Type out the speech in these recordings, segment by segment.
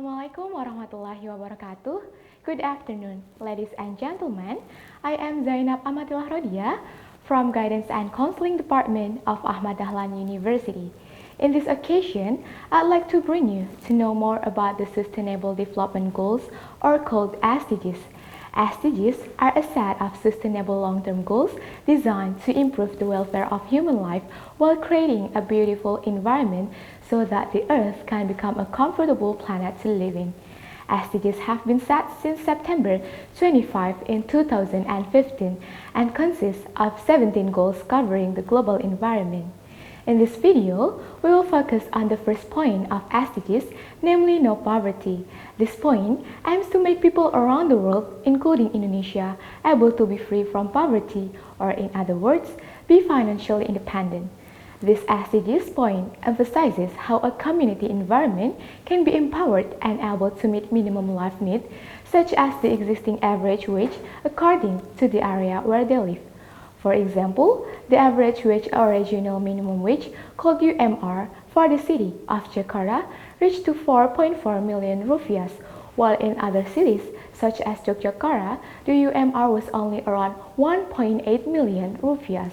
Assalamualaikum warahmatullahi wabarakatuh. Good afternoon, ladies and gentlemen. I am Zaenab Amatillah Rodhiyya from Guidance and Counseling Department of Ahmad Dahlan University. In this occasion, I'd like to bring you to know more about the Sustainable Development Goals, or called SDGs. SDGs are a set of sustainable long-term goals designed to improve the welfare of human life while creating a beautiful environment so that the Earth can become a comfortable planet to live in. SDGs have been set since September 25 in 2015 and consist of 17 goals covering the global environment. In this video, we will focus on the first point of SDGs, namely no poverty. This point aims to make people around the world, including Indonesia, able to be free from poverty, or in other words, be financially independent. This SDGs point emphasizes how a community environment can be empowered and able to meet minimum life needs, such as the existing average wage according to the area where they live. For example, the average wage or regional minimum wage, called UMR, for the city of Jakarta reached to 4.4 million rupiahs, while in other cities, such as Yogyakarta, the UMR was only around 1.8 million rupiahs.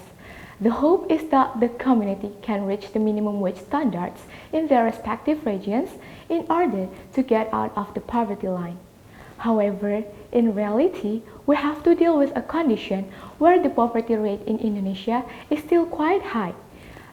The hope is that the community can reach the minimum wage standards in their respective regions in order to get out of the poverty line. However, in reality, we have to deal with a condition where the poverty rate in Indonesia is still quite high.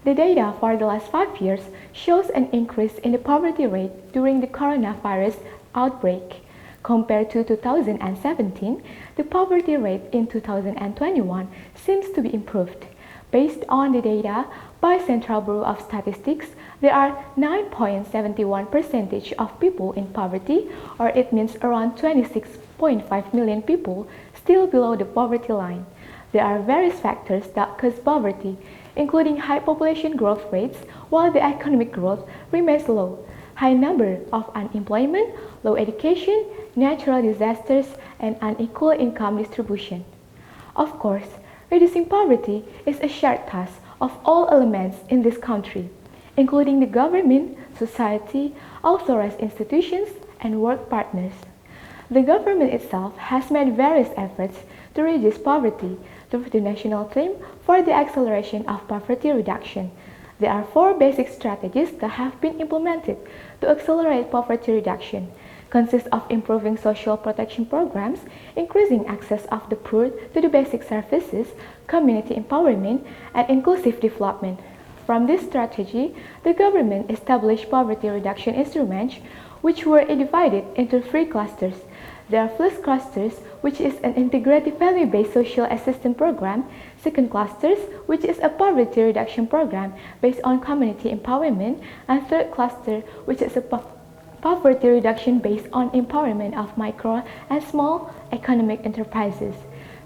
The data for the last 5 years shows an increase in the poverty rate during the coronavirus outbreak. Compared to 2017, the poverty rate in 2021 seems to be improved. Based on the data by Central Bureau of Statistics, there are 9.71% of people in poverty, or it means around 26.5 million people still below the poverty line. There are various factors that cause poverty, including high population growth rates, while the economic growth remains low, high number of unemployment, low education, natural disasters, and unequal income distribution. Of course, reducing poverty is a shared task of all elements in this country, including the government, society, authorized institutions, and work partners. The government itself has made various efforts to reduce poverty through the national theme for the acceleration of poverty reduction. There are 4 basic strategies that have been implemented to accelerate poverty reduction. Consists of improving social protection programs, increasing access of the poor to the basic services, community empowerment, and inclusive development. From this strategy, the government established poverty reduction instruments, which were divided into 3 clusters. There are first clusters, which is an integrated value-based social assistance program, second clusters, which is a poverty reduction program based on community empowerment, and third cluster, which is a poverty reduction based on empowerment of micro and small economic enterprises.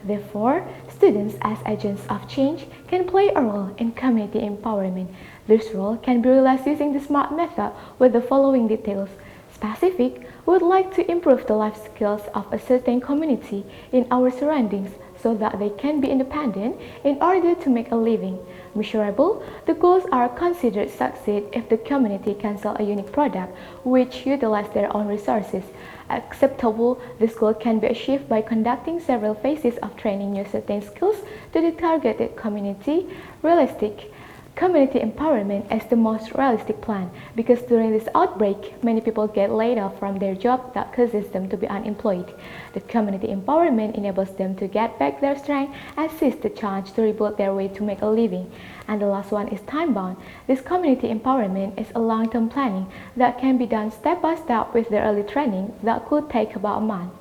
Therefore, students as agents of change can play a role in community empowerment. This role can be realized using the SMART method with the following details. Specific, we would like to improve the life skills of a certain community in our surroundings so that they can be independent in order to make a living. Measurable, the goals are considered succeed if the community can sell a unique product which utilizes their own resources. Acceptable, this goal can be achieved by conducting several phases of training new certain skills to the targeted community. Realistic, community empowerment is the most realistic plan because during this outbreak, many people get laid off from their job that causes them to be unemployed. The community empowerment enables them to get back their strength and seize the chance to rebuild their way to make a living. And the last one is time-bound. This community empowerment is a long-term planning that can be done step by step with the early training that could take about a month.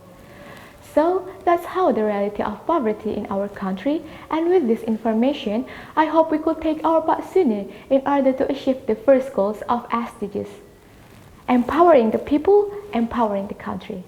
So that's how the reality of poverty in our country, and with this information, I hope we could take our part sooner in order to achieve the first goals of SDGs. Empowering the people, empowering the country.